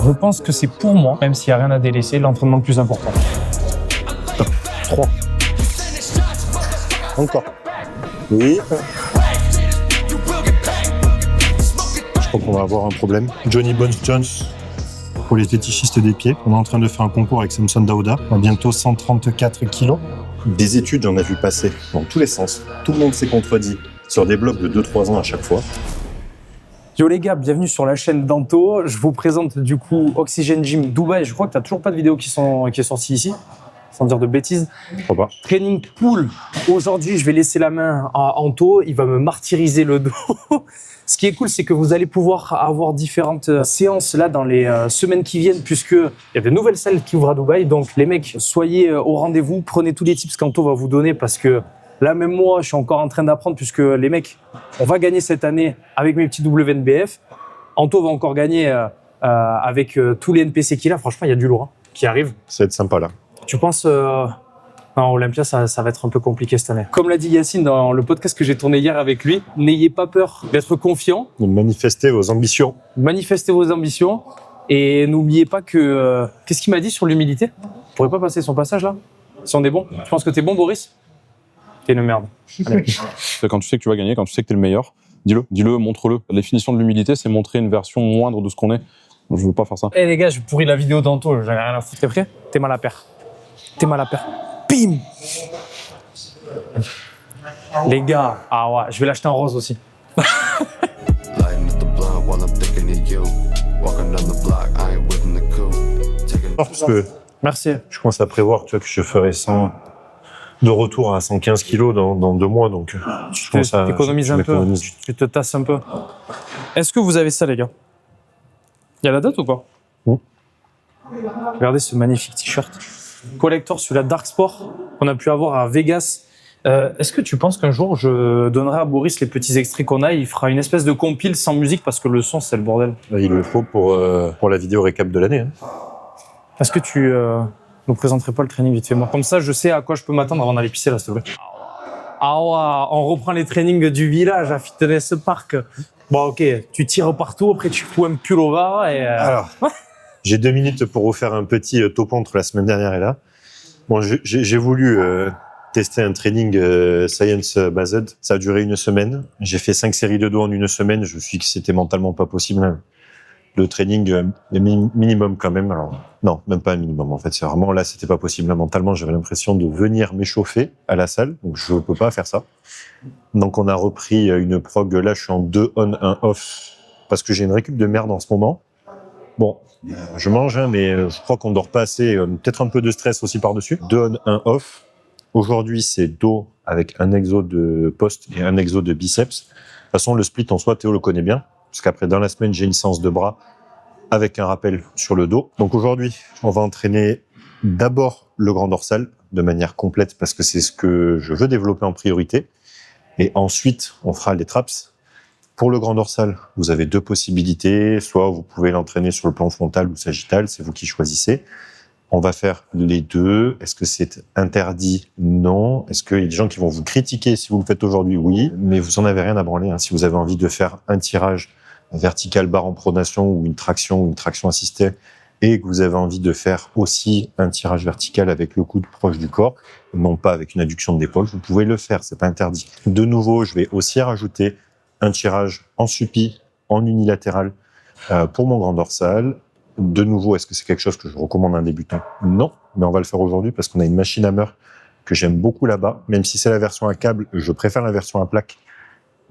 Je pense que c'est pour moi, même s'il n'y a rien à délaisser, l'entraînement le plus important. 3. Encore. Oui. Je crois qu'on va avoir un problème. Johnny Bones Jones, pour les fétichistes des pieds. On est en train de faire un concours avec Samson Dauda. On a bientôt 134 kilos. Des études, j'en ai vu passer dans tous les sens. Tout le monde s'est contredit sur des blogs de 2-3 ans à chaque fois. Yo les gars, bienvenue sur la chaîne d'Anto. Je vous présente du coup Oxygen Gym Dubaï. Je crois que tu n'as toujours pas de vidéo qui est sortie ici, sans dire de bêtises. Je crois pas. Training pool. Aujourd'hui, je vais laisser la main à Anto. Il va me martyriser le dos. Ce qui est cool, c'est que vous allez pouvoir avoir différentes séances là dans les semaines qui viennent, puisqu'il y a de nouvelles salles qui ouvrent à Dubaï. Donc les mecs, soyez au rendez-vous. Prenez tous les tips qu'Anto va vous donner parce que là, même moi, je suis encore en train d'apprendre puisque les mecs, on va gagner cette année avec mes petits WNBF. Anto va encore gagner avec tous les NPC qu'il a. Franchement, il y a du lourd qui arrive. Ça va être sympa là. Tu penses non, Olympia, ça va être un peu compliqué cette année. Comme l'a dit Yacine dans le podcast que j'ai tourné hier avec lui, n'ayez pas peur d'être confiant. Manifestez vos ambitions. Manifestez vos ambitions et n'oubliez pas que... qu'est-ce qu'il m'a dit sur l'humilité ? On pourrait pas passer son passage là ? Si on est bon ? Tu penses que t'es bon, Boris ? T'es une merde. Allez. Quand tu sais que tu vas gagner, quand tu sais que t'es le meilleur, dis-le, montre-le. La définition de l'humilité, c'est montrer une version moindre de ce qu'on est. Je veux pas faire ça. Eh les gars, je pourris la vidéo d'Anto, j'en ai rien à foutre. T'es prêt ? T'es mal à paire. T'es mal à paire. Bim ! Les gars, ah ouais, je vais l'acheter en rose aussi. Parce que Merci. je commence à prévoir que je ferai 100 de retour à 115 kilos dans 2 mois. Donc je commence à T'économises un peu, tu te tasses un peu. Est-ce que vous avez ça, les gars ? Il y a la date ou pas ? Regardez ce magnifique t-shirt. Collector sur la Dark Sport qu'on a pu avoir à Vegas. Est-ce que tu penses qu'un jour je donnerai à Boris les petits extraits qu'on a, il fera une espèce de compile sans musique parce que le son c'est le bordel. Il le faut pour la vidéo récap de l'année. Est-ce que tu nous présenterais pas le training vite fait moi ? Comme ça je sais à quoi je peux m'attendre avant d'aller pisser là s'il te plaît. Ah ouais, on reprend les trainings du village à Fitness Park. Bon ok, tu tires partout, après tu fous un pull au bas et... Alors, j'ai 2 minutes pour vous faire un petit topo entre la semaine dernière et là. Bon, j'ai voulu tester un training science based. Ça a duré 1 semaine. J'ai fait 5 séries de dos en 1 semaine. Je me suis dit que c'était mentalement pas possible. Le training minimum quand même. Alors non, même pas un minimum en fait. C'est vraiment là, c'était pas possible. Là, mentalement, j'avais l'impression de venir m'échauffer à la salle. Donc je peux pas faire ça. Donc on a repris une prog. Là, je suis en 2 on, 1 off parce que j'ai une récup de merde en ce moment. Bon, je mange, mais je crois qu'on dort pas assez. Peut-être un peu de stress aussi par-dessus. 2 on, 1 off. Aujourd'hui, c'est dos avec un exo de poste et un exo de biceps. De toute façon, le split en soi, Théo le connaît bien. Parce qu'après, dans la semaine, j'ai une séance de bras avec un rappel sur le dos. Donc aujourd'hui, on va entraîner d'abord le grand dorsal de manière complète parce que c'est ce que je veux développer en priorité. Et ensuite, on fera les traps. Pour le grand dorsal, vous avez 2 possibilités. Soit vous pouvez l'entraîner sur le plan frontal ou sagittal, c'est vous qui choisissez. On va faire les 2. Est-ce que c'est interdit ? Non. Est-ce qu'il y a des gens qui vont vous critiquer si vous le faites aujourd'hui ? Oui. Mais vous en avez rien à branler. Si vous avez envie de faire un tirage vertical barre en pronation ou une traction assistée et que vous avez envie de faire aussi un tirage vertical avec le coude proche du corps, non pas avec une adduction d'épaule, vous pouvez le faire, c'est pas interdit. De nouveau, je vais aussi rajouter un tirage en suppi, en unilatéral pour mon grand dorsal. De nouveau, est-ce que c'est quelque chose que je recommande à un débutant ? Non, mais on va le faire aujourd'hui parce qu'on a une machine hammer que j'aime beaucoup là-bas. Même si c'est la version à câble, je préfère la version à plaque.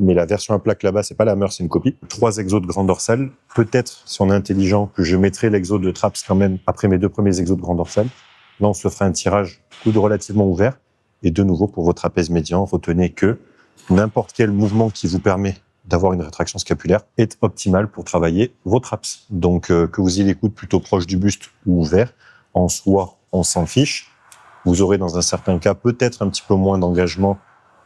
Mais la version à plaque là-bas, c'est pas la hammer, c'est une copie. 3 exos de grand dorsal. Peut-être, si on est intelligent, que je mettrai l'exo de traps quand même après mes 2 premiers exos de grand dorsal. Là, on se fera un tirage coude relativement ouvert. Et de nouveau, pour votre trapèze médian, retenez que n'importe quel mouvement qui vous permet d'avoir une rétraction scapulaire est optimal pour travailler vos traps. Donc, que vous ayez les coudes plutôt proches du buste ou ouverts, en soi, on s'en fiche. Vous aurez dans un certain cas peut-être un petit peu moins d'engagement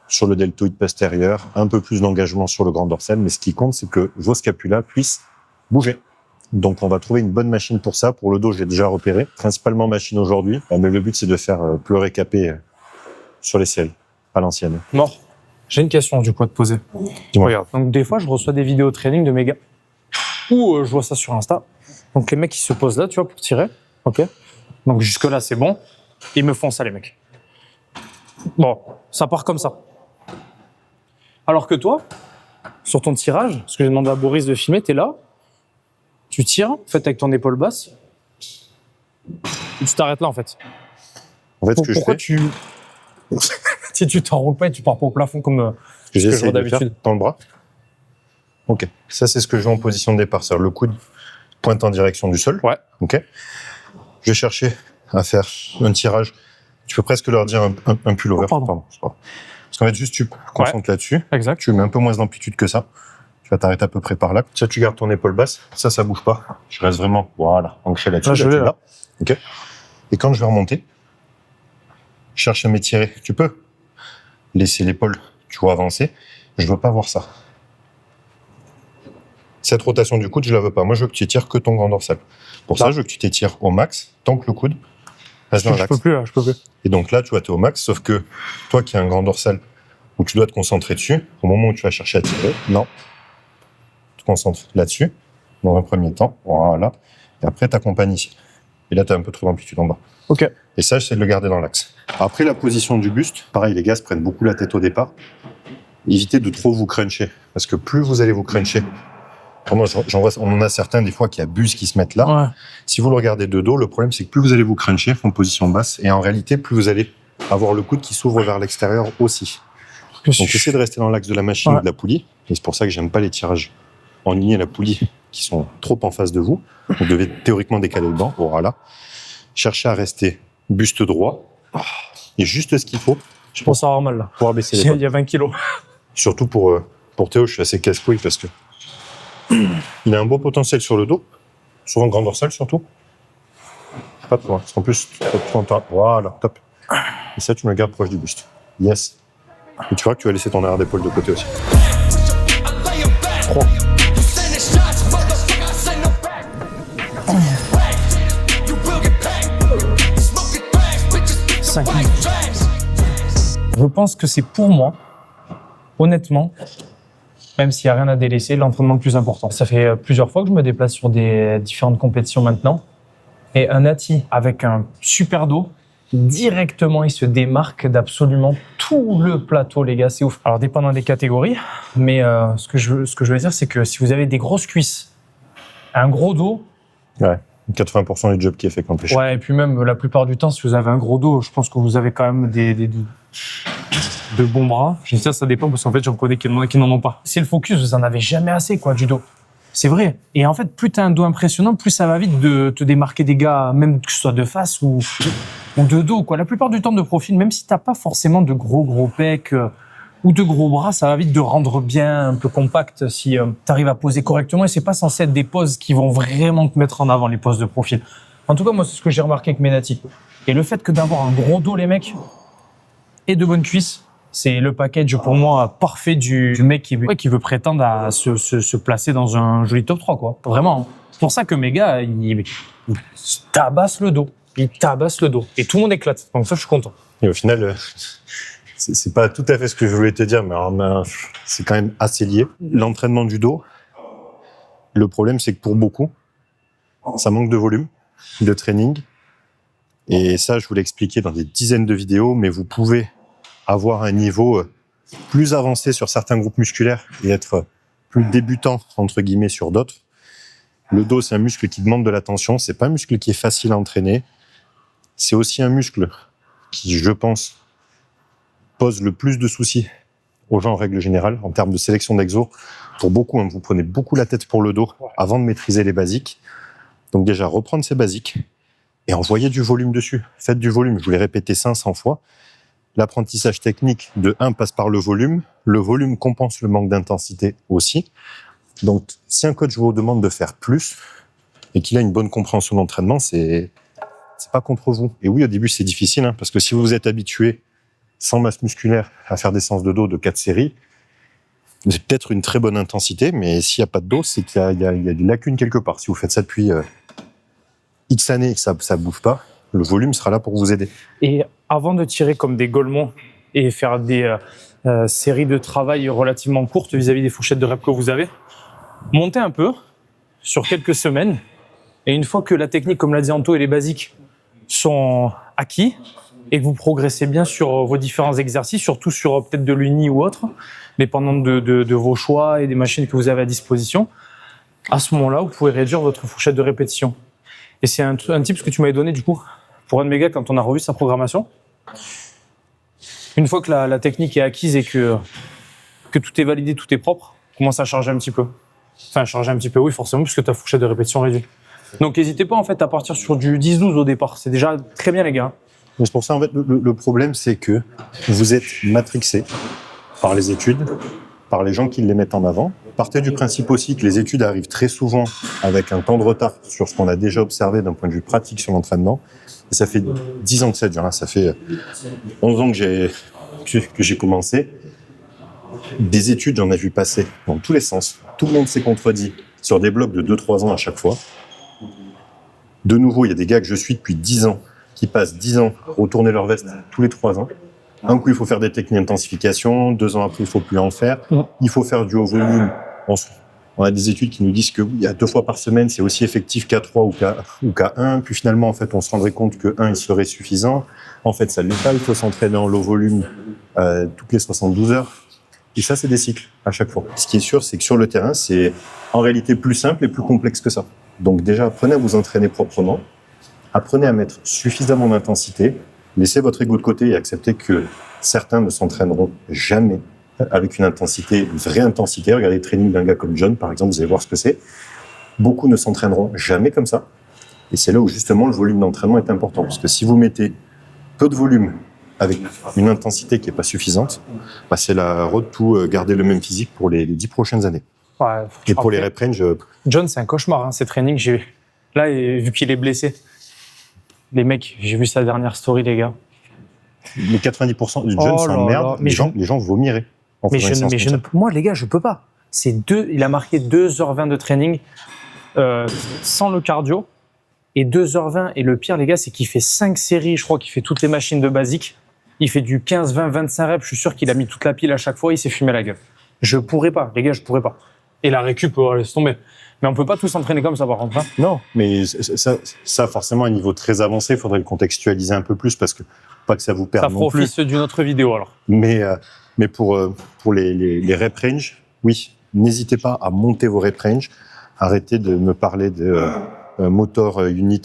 sur le deltoïde postérieur, un peu plus d'engagement sur le grand dorsal, mais ce qui compte, c'est que vos scapulas puissent bouger. Donc, on va trouver une bonne machine pour ça. Pour le dos, j'ai déjà repéré. Principalement machine aujourd'hui, mais le but, c'est de faire pleurer capé sur les selles, à l'ancienne. Mort. J'ai une question du coup à te poser. Dis-moi. Regarde, donc des fois je reçois des vidéos training de mes gars ou je vois ça sur Insta Donc les mecs ils se posent là, tu vois, pour tirer. Ok. Donc jusque là c'est bon. Ils me font ça les mecs. Bon, ça part comme ça. Alors que toi, sur ton tirage, ce que j'ai demandé à Boris de filmer, t'es là, tu tires, en fait avec ton épaule basse, et tu t'arrêtes là en fait. En fait, ce que je Pourquoi fais, tu si tu t'enroules pas et tu pars pas au plafond comme ce que je j'essaie vois de faire d'habitude. dans le bras. Ok. Ça, c'est ce que je vais en position de départ. C'est-à-dire le coude pointe en direction du sol. Ouais. Ok. Je vais chercher à faire un tirage. Tu peux presque leur dire un pullover. Oh, pardon. c'est pas grave. Parce qu'en fait, juste tu te concentres là-dessus. Exact. Tu mets un peu moins d'amplitude que ça. Tu vas t'arrêter à peu près par là. Ça, tu gardes ton épaule basse. Ça bouge pas. Je reste vraiment, voilà, ancré là-dessus. Là, je vais là. Ok. Et quand je vais remonter, je cherche à m'étirer. Tu peux laisser l'épaule, tu vois, avancer. Je veux pas voir ça. Cette rotation du coude, je la veux pas. Moi, je veux que tu étires que ton grand dorsal. Pour ça, je veux que tu t'étires au max, tant que le coude reste dans Je l'axe. peux plus là, je peux plus. Et donc là, tu vois, tu es au max, sauf que toi qui as un grand dorsal où tu dois te concentrer dessus, au moment où tu vas chercher à tirer, non. Tu te concentres là-dessus, dans un premier temps, voilà. Et après, tu accompagnes ici. Et là, tu as un peu trop d'amplitude en bas. Ok. Et ça, j'essaie de le garder dans l'axe. Après, la position du buste, pareil, les gars se prennent beaucoup la tête au départ. Évitez de trop vous cruncher, parce que plus vous allez vous cruncher, moi, on en a certains des fois qui abusent, qui se mettent là. Ouais. Si vous le regardez de dos, le problème c'est que plus vous allez vous cruncher en position basse, et en réalité, plus vous allez avoir le coude qui s'ouvre vers l'extérieur aussi. Donc essayez de rester dans l'axe de la machine ou de la poulie, et c'est pour ça que j'aime pas les tirages en ligne à la poulie qui sont trop en face de vous. Vous devez théoriquement décaler le banc, voilà. Cherchez à rester buste droit, et juste ce qu'il faut Je pense avoir mal là. pour abaisser Il l'épaule. y a 20 kilos. Surtout pour Théo, je suis assez casse-couille parce que il a un beau potentiel sur le dos, souvent grand dorsal surtout. Pas trop, hein, parce qu'en plus, tu prends ton... Voilà, top. Et ça, tu me le gardes proche du buste. Yes. Et tu vois que tu vas laisser ton arrière d'épaule de côté aussi. 3. 5. Je pense que c'est pour moi, honnêtement, même s'il n'y a rien à délaisser, l'entraînement le plus important. Ça fait plusieurs fois que je me déplace sur des différentes compétitions maintenant. Et un Nati avec un super dos, directement, il se démarque d'absolument tout le plateau, les gars. C'est ouf. Alors, dépendant des catégories, mais ce que je veux dire, c'est que si vous avez des grosses cuisses, un gros dos, Ouais, 80% du job qui est fait qu'empêche. ouais, et puis même la plupart du temps, si vous avez un gros dos, je pense que vous avez quand même de bons bras. Je dis ça dépend parce qu'en fait, j'en connais qui n'en ont pas. C'est le focus, vous en avez jamais assez, quoi, du dos. C'est vrai. Et en fait, plus t'as un dos impressionnant, plus ça va vite de te démarquer des gars, même que ce soit de face ou de dos, quoi. La plupart du temps de profil, même si t'as pas forcément de gros pecs ou de gros bras, ça va vite de rendre bien un peu compact si t'arrives à poser correctement. Et c'est pas censé être des poses qui vont vraiment te mettre en avant, les poses de profil. En tout cas, moi, c'est ce que j'ai remarqué avec mes natis. Et le fait que d'avoir un gros dos, les mecs, et de bonnes cuisses, c'est le package pour moi parfait du mec qui veut prétendre à se placer dans un joli top 3, quoi. Vraiment. C'est pour ça que mes gars, ils tabassent le dos. Ils tabassent le dos. Et tout le monde éclate. Donc ça, je suis content. Et au final, c'est pas tout à fait ce que je voulais te dire, mais c'est quand même assez lié. L'entraînement du dos, le problème, c'est que pour beaucoup, ça manque de volume, de training. Et ça, je vous l'ai expliqué dans des dizaines de vidéos, mais vous pouvez avoir un niveau plus avancé sur certains groupes musculaires et être plus débutant, entre guillemets, sur d'autres. Le dos, c'est un muscle qui demande de l'attention. C'est pas un muscle qui est facile à entraîner. C'est aussi un muscle qui, je pense, pose le plus de soucis aux gens en règle générale, en termes de sélection d'exos. Pour beaucoup, vous prenez beaucoup la tête pour le dos avant de maîtriser les basiques. Donc déjà, reprendre ces basiques et envoyer du volume dessus. Faites du volume, je vous l'ai répété 500 fois. L'apprentissage technique de 1 passe par le volume. Le volume compense le manque d'intensité aussi. Donc, si un coach vous demande de faire plus et qu'il a une bonne compréhension d'entraînement, c'est pas contre vous. Et oui, au début, c'est difficile, parce que si vous êtes habitué, sans masse musculaire, à faire des séances de dos de 4 séries, c'est peut-être une très bonne intensité, mais s'il n'y a pas de dos, c'est qu'il y a des lacunes quelque part. Si vous faites ça depuis X années et que ça ne bouge pas, le volume sera là pour vous aider. Et avant de tirer comme des golemons et faire des séries de travail relativement courtes vis-à-vis des fourchettes de reps que vous avez, montez un peu sur quelques semaines Et une fois que la technique, comme l'a dit Anto, et les basiques sont acquis, et que vous progressez bien sur vos différents exercices, surtout sur peut-être de l'uni ou autre, dépendant de vos choix et des machines que vous avez à disposition, à ce moment-là, vous pouvez réduire votre fourchette de répétition. Et c'est un tip que tu m'avais donné du coup pour un de mes gars quand on a revu sa programmation. Une fois que la technique est acquise et que tout est validé, tout est propre, commence à charger un petit peu. Enfin, charger un petit peu, oui, forcément, puisque ta fourchette de répétition réduit. Donc, n'hésitez pas en fait à partir sur du 10-12 au départ. C'est déjà très bien, les gars. Mais c'est pour ça, en fait, le problème, c'est que vous êtes matrixé par les études, par les gens qui les mettent en avant. Partez du principe aussi que les études arrivent très souvent avec un temps de retard sur ce qu'on a déjà observé d'un point de vue pratique sur l'entraînement. Et ça fait 10 ans que ça dure, hein. Ça fait 11 ans que j'ai commencé. Des études, j'en ai vu passer dans tous les sens. Tout le monde s'est contredit sur des blocs de 2-3 ans à chaque fois. De nouveau, il y a des gars que je suis depuis 10 ans qui passent 10 ans à retourner leur veste tous les 3 ans. Un coup, il faut faire des techniques d'intensification. 2 ans après, il ne faut plus en faire. Il faut faire du haut volume. On a des études qui nous disent que oui, à 2 fois par semaine, c'est aussi effectif qu'à 3 ou qu'à 1. Puis finalement, en fait, on se rendrait compte que 1, il serait suffisant. En fait, ça ne l'est pas. Il faut s'entraîner en low volume toutes les 72 heures. Et ça, c'est des cycles à chaque fois. Ce qui est sûr, c'est que sur le terrain, c'est en réalité plus simple et plus complexe que ça. Donc déjà, apprenez à vous entraîner proprement. Apprenez à mettre suffisamment d'intensité. Laissez votre ego de côté et acceptez que certains ne s'entraîneront jamais avec une vraie intensité. Regardez le training d'un gars comme John, par exemple, vous allez voir ce que c'est. Beaucoup ne s'entraîneront jamais comme ça. Et c'est là où justement le volume d'entraînement est important. Parce que si vous mettez peu de volume avec une intensité qui n'est pas suffisante, bah c'est la road to garder le même physique pour les 10 prochaines années. Ouais, et pour les rep range... John, c'est un cauchemar, hein, ces trainings. Là, vu qu'il est blessé, les mecs, j'ai vu sa dernière story, les gars. Les 90% du John s'emmerdent, les gens vomiraient. Moi, les gars, je peux pas. Il a marqué 2h20 de training sans le cardio. Et 2h20, et le pire, les gars, c'est qu'il fait 5 séries, je crois qu'il fait toutes les machines de basique. Il fait du 15, 20, 25 reps, je suis sûr qu'il a mis toute la pile à chaque fois, il s'est fumé la gueule. Je pourrais pas, les gars, je pourrais pas. Et la récup, laisse tomber. Mais on peut pas tous s'entraîner comme ça, par contre. Hein. Non, mais ça, forcément, à un niveau très avancé, il faudrait le contextualiser un peu plus, parce que pas que ça vous perde non plus. Ça fera office d'une autre vidéo, alors. Mais pour les rep range, oui, n'hésitez pas à monter vos rep range. Arrêtez de me parler de motor unit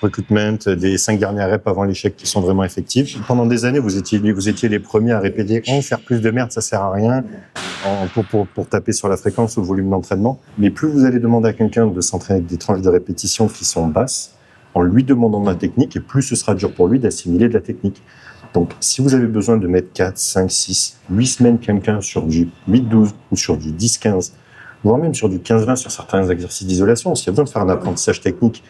recruitment, des 5 dernières reps avant l'échec qui sont vraiment effectives. Pendant des années, vous étiez les premiers à répéter « faire plus de merde, ça sert à rien » pour taper sur la fréquence ou le volume d'entraînement. Mais plus vous allez demander à quelqu'un de s'entraîner avec des tranches de répétition qui sont basses, en lui demandant de la technique, et plus ce sera dur pour lui d'assimiler de la technique. Donc, si vous avez besoin de mettre 4, 5, 6, 8 semaines quelqu'un sur du 8-12 ou sur du 10-15, voire même sur du 15-20 sur certains exercices d'isolation, s'il y a besoin de faire un apprentissage technique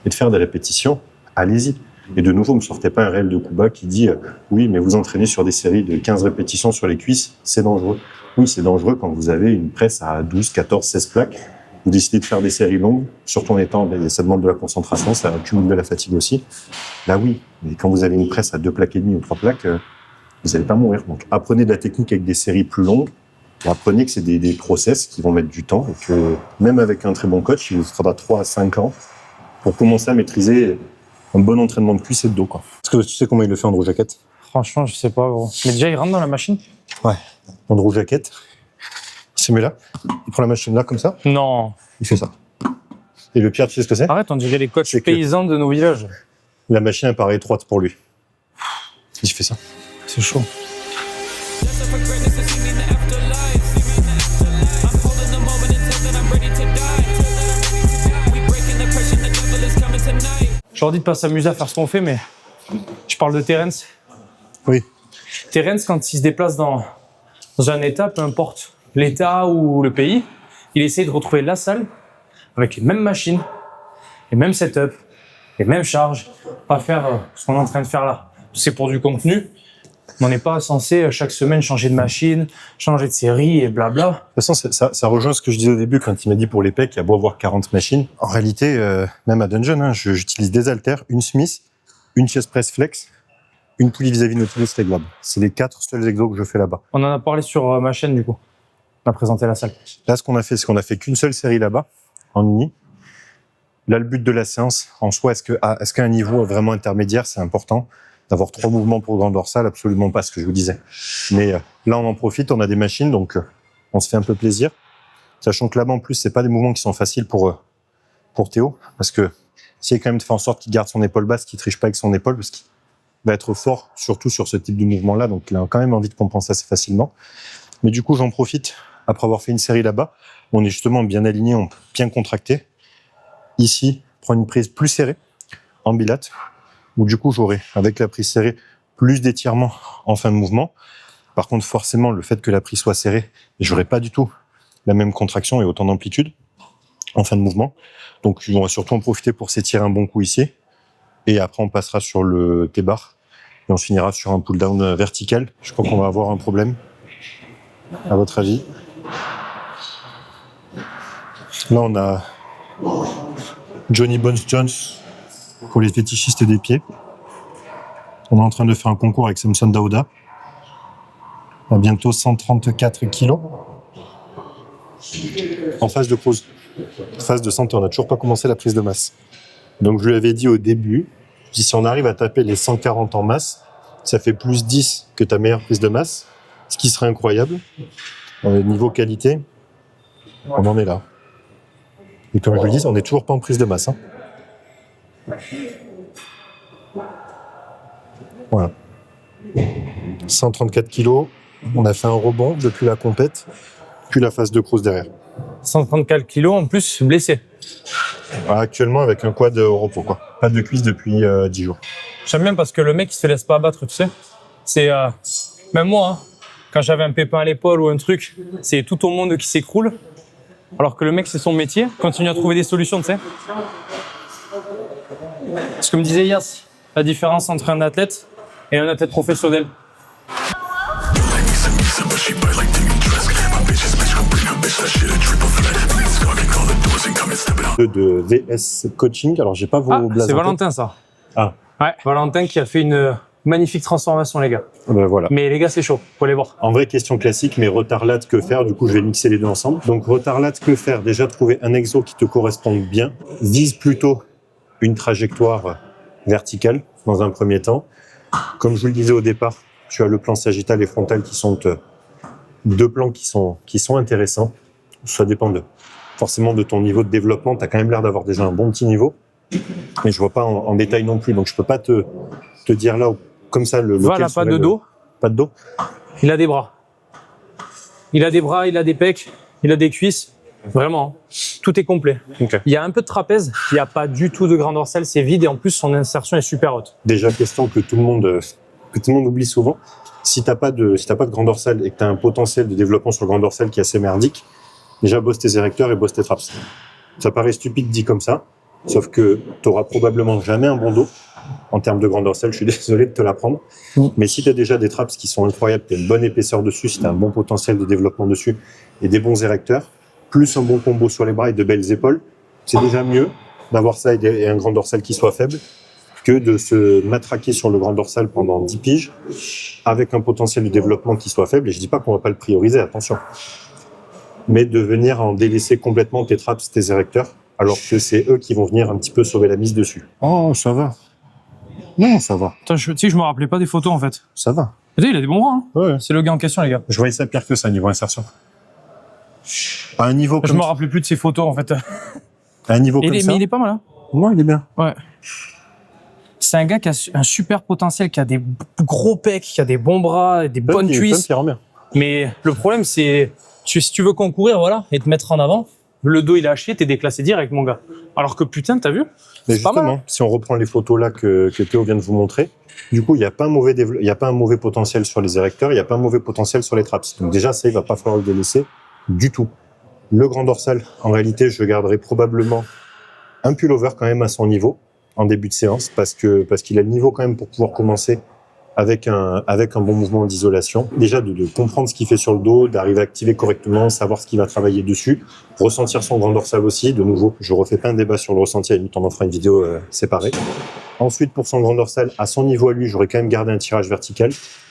et de faire des répétitions, allez-y. Et de nouveau, ne me sortez pas un réel de Kuba qui dit oui, mais vous entraînez sur des séries de 15 répétitions sur les cuisses, c'est dangereux. Oui, c'est dangereux quand vous avez une presse à 12, 14, 16 plaques. Vous décidez de faire des séries longues, surtout en étant, ça demande de la concentration, ça accumule de la fatigue aussi. Là, oui, mais quand vous avez une presse à 2 plaques et demie ou 3 plaques, vous n'allez pas mourir. Donc, apprenez de la technique avec des séries plus longues. Et apprenez que c'est des process qui vont mettre du temps et que même avec un très bon coach, il vous faudra 3 à 5 ans pour commencer à maîtriser un bon entraînement de cuisse et de dos, quoi. Est-ce que tu sais comment il le fait Andrew Jacket? Franchement, je sais pas, gros. Mais déjà, il rentre dans la machine? Ouais. Andrew Jacket, il se met là, il prend la machine là, comme ça. Non. Il fait ça. Et le pire, tu sais ce que c'est? Arrête, on dirait les coachs paysans de nos villages. La machine apparaît étroite pour lui. Il fait ça. C'est chaud. Je leur dis de pas s'amuser à faire ce qu'on fait, mais je parle de Terence. Oui. Terence, quand il se déplace dans un état, peu importe l'état ou le pays, il essaie de retrouver la salle avec les mêmes machines, les mêmes setups, les mêmes charges, pas faire ce qu'on est en train de faire là. C'est pour du contenu, mais on n'est pas censé chaque semaine changer de machine, changer de série et blabla. De toute façon, ça rejoint ce que je disais au début quand il m'a dit pour les pecs, il y a beau avoir 40 machines. En réalité, même à Dungeon, j'utilise des haltères, une Smith, une chest press flex, une poulie vis-à-vis Nautilus réglable. C'est les 4 seuls exos que je fais là-bas. On en a parlé sur ma chaîne du coup. On a présenté la salle. Là, ce qu'on a fait, c'est qu'on a fait qu'une seule série là-bas, en uni. Là, le but de la séance, en soi, est-ce qu'à un niveau vraiment intermédiaire, c'est important d'avoir 3 mouvements pour le grand dorsal? Absolument pas, ce que je vous disais. Mais là, on en profite, on a des machines, donc on se fait un peu plaisir. Sachant que là-bas, en plus, c'est pas des mouvements qui sont faciles pour Théo, parce que s'il quand même de faire en sorte qu'il garde son épaule basse, qu'il triche pas avec son épaule, parce qu'il va être fort, surtout sur ce type de mouvement-là, donc il a quand même envie de compenser assez facilement. Mais du coup, j'en profite, après avoir fait une série là-bas, on est justement bien aligné, on peut bien contracter. Ici, prendre une prise plus serrée, en bilate, où du coup, j'aurai, avec la prise serrée, plus d'étirement en fin de mouvement. Par contre, forcément, le fait que la prise soit serrée, j'aurai pas du tout la même contraction et autant d'amplitude en fin de mouvement. Donc, on va surtout en profiter pour s'étirer un bon coup ici. Et après, on passera sur le T-bar. Et on se finira sur un pull-down vertical. Je crois qu'on va avoir un problème. À votre avis? Là, on a Johnny Bones Jones pour les fétichistes des pieds. On est en train de faire un concours avec Samson Dauda. On a bientôt 134 kilos. En phase de cruise. Phase de santé, on n'a toujours pas commencé la prise de masse. Donc je lui avais dit au début, si on arrive à taper les 140 en masse, ça fait plus 10 que ta meilleure prise de masse, ce qui serait incroyable. Niveau qualité, on en est là. Et comme je le dis, on n'est toujours pas en prise de masse. Hein. Voilà. 134 kilos, on a fait un rebond depuis la compète, puis la phase de cruise derrière. 134 kilos en plus blessé. Actuellement avec un quad au repos, quoi. Pas de cuisse depuis 10 jours. J'aime bien parce que le mec il se laisse pas abattre, tu sais. C'est même moi, hein, quand j'avais un pépin à l'épaule ou un truc, c'est tout au monde qui s'écroule. Alors que le mec c'est son métier, continue à trouver des solutions, tu sais. Ce que me disait Yass, la différence entre un athlète et un athlète professionnel. De VS Coaching, alors j'ai pas vos blasons. C'est Valentin ça. Ah. Ouais, Valentin qui a fait une magnifique transformation les gars. Voilà. Mais les gars c'est chaud, faut les voir. En vrai, question classique, mais retard lat, que faire? Du coup, je vais mixer les deux ensemble. Donc retard lat, que faire? Déjà, trouver un exo qui te corresponde bien. Vise plutôt une trajectoire verticale dans un premier temps. Comme je vous le disais au départ, tu as le plan sagittal et frontal qui sont deux plans qui sont intéressants. Ça dépend forcément de ton niveau de développement. Tu as quand même l'air d'avoir déjà un bon petit niveau. Mais je vois pas en détail non plus. Donc je peux pas te dire là comme ça Voilà, pas de dos. Pas de dos. Il a des bras. Il a des bras, il a des pecs, il a des cuisses. Vraiment, tout est complet. Okay. Il y a un peu de trapèze, il n'y a pas du tout de grand dorsal, c'est vide et en plus son insertion est super haute. Déjà, question que tout le monde oublie souvent. Si t'as pas de grand dorsal et que tu as un potentiel de développement sur le grand dorsal qui est assez merdique, déjà bosse tes érecteurs et bosse tes traps. Ça paraît stupide dit comme ça, sauf que tu n'auras probablement jamais un bon dos en termes de grand dorsal, je suis désolé de te l'apprendre. Mais si tu as déjà des traps qui sont incroyables, tu as une bonne épaisseur dessus, si tu as un bon potentiel de développement dessus et des bons érecteurs, plus un bon combo sur les bras et de belles épaules, c'est déjà mieux d'avoir ça et un grand dorsal qui soit faible que de se matraquer sur le grand dorsal pendant 10 piges avec un potentiel de développement qui soit faible. Et je dis pas qu'on va pas le prioriser, attention. Mais de venir en délaisser complètement tes traps, tes érecteurs, alors que c'est eux qui vont venir un petit peu sauver la mise dessus. Oh, ça va. Non, ça va. Putain, tu sais, je me rappelais pas des photos en fait. Ça va. Putain, il a des bons bras, hein. Ouais. C'est le gars en question, les gars. Je voyais ça pire que ça, niveau insertion. À un niveau Je me rappelais plus de ses photos en fait. À un niveau comme ça. Mais il est pas mal, hein. Non, il est bien. Ouais. C'est un gars qui a un super potentiel, qui a des gros pecs, qui a des bons bras, des bonnes cuisses. Mais le problème, c'est si tu veux concourir, voilà, et te mettre en avant, le dos il est haché, t'es déclassé direct, mon gars. Alors que putain, t'as vu? Mais c'est pas mal. justement, si on reprend les photos là que Théo vient de vous montrer, du coup, il n'y a pas un mauvais potentiel sur les érecteurs, il n'y a pas un mauvais potentiel sur les traps. Donc déjà, ça, il va pas falloir le délaisser du tout. Le grand dorsal, en réalité, je garderai probablement un pullover quand même à son niveau en début de séance parce qu'il a le niveau quand même pour pouvoir commencer avec un bon mouvement d'isolation. Déjà, de comprendre ce qu'il fait sur le dos, d'arriver à activer correctement, savoir ce qu'il va travailler dessus, ressentir son grand dorsal aussi. De nouveau, je refais pas un débat sur le ressenti, à la limite, on en fera une vidéo séparée. Ensuite, pour son grand dorsal, à son niveau à lui, j'aurais quand même gardé un tirage vertical,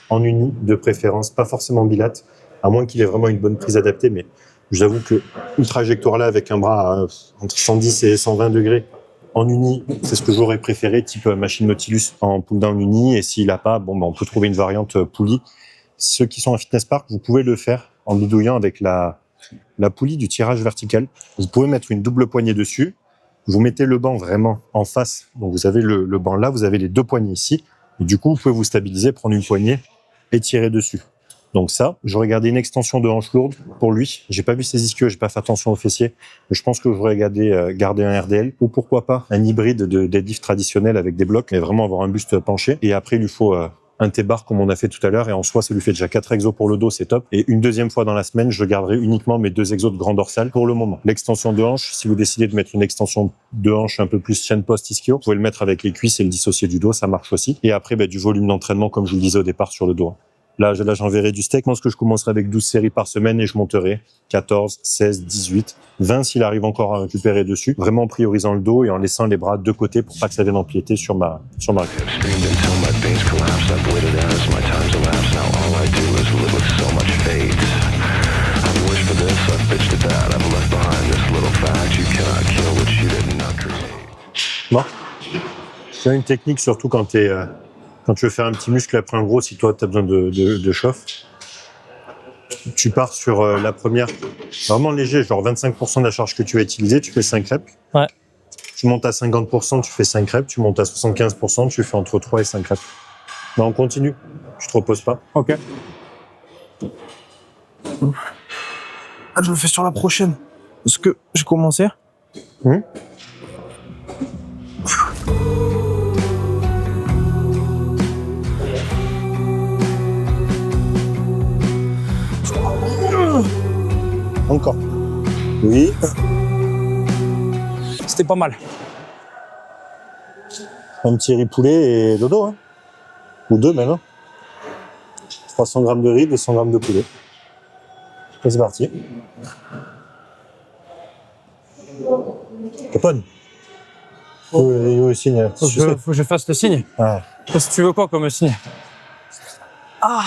en uni de préférence, pas forcément bilate, à moins qu'il ait vraiment une bonne prise adaptée, mais j'avoue que une trajectoire là avec un bras entre 110 et 120 degrés, en uni, c'est ce que j'aurais préféré, type machine Nautilus en pull-down uni. Et s'il n'a pas, bon, ben, on peut trouver une variante poulie. Ceux qui sont en fitness park, vous pouvez le faire en bidouillant avec la poulie du tirage vertical. Vous pouvez mettre une double poignée dessus. Vous mettez le banc vraiment en face. Donc, vous avez le banc là, vous avez les 2 poignées ici. Et du coup, vous pouvez vous stabiliser, prendre une poignée et tirer dessus. Donc ça, j'aurais gardé une extension de hanche lourde pour lui. J'ai pas vu ses ischios, j'ai pas fait attention aux fessiers. Mais je pense que j'aurais gardé un RDL ou pourquoi pas un hybride de deadlift traditionnel avec des blocs, mais vraiment avoir un buste penché. Et après, il lui faut un T-bar comme on a fait tout à l'heure. Et en soi, ça lui fait déjà 4 exos pour le dos, c'est top. Et une deuxième fois dans la semaine, je garderai uniquement mes 2 exos de grand dorsal pour le moment. L'extension de hanche, si vous décidez de mettre une extension de hanche un peu plus chaîne post ischio, vous pouvez le mettre avec les cuisses et le dissocier du dos, ça marche aussi. Et après, du volume d'entraînement, comme je vous le disais au départ, sur le dos. Là, j'enverrai du steak. Je pense que je commencerai avec 12 séries par semaine et je monterai 14, 16, 18, 20 s'il arrive encore à récupérer dessus. Vraiment en priorisant le dos et en laissant les bras de côté pour pas que ça vienne empiéter sur ma récup. Bon. C'est une technique surtout quand tu veux faire un petit muscle après un gros, si toi tu as besoin de chauffe. Tu pars sur la première, vraiment léger, genre 25% de la charge que tu vas utiliser, tu fais 5 reps. Ouais. Tu montes à 50%, tu fais 5 reps. Tu montes à 75%, tu fais entre 3 et 5 reps. Ben, on continue, tu te reposes pas. Ok. Ah, je le fais sur la prochaine. Parce que j'ai commencé. Encore. Oui. C'était pas mal. Un petit riz poulet et dodo, hein. Ou 2 même. Hein. 300 grammes de riz, 200 grammes de poulet. Et c'est parti. Capone. Oui, signe. Faut que je fasse le signe. Ouais. Qu'est-ce que tu veux quoi comme signe? Ah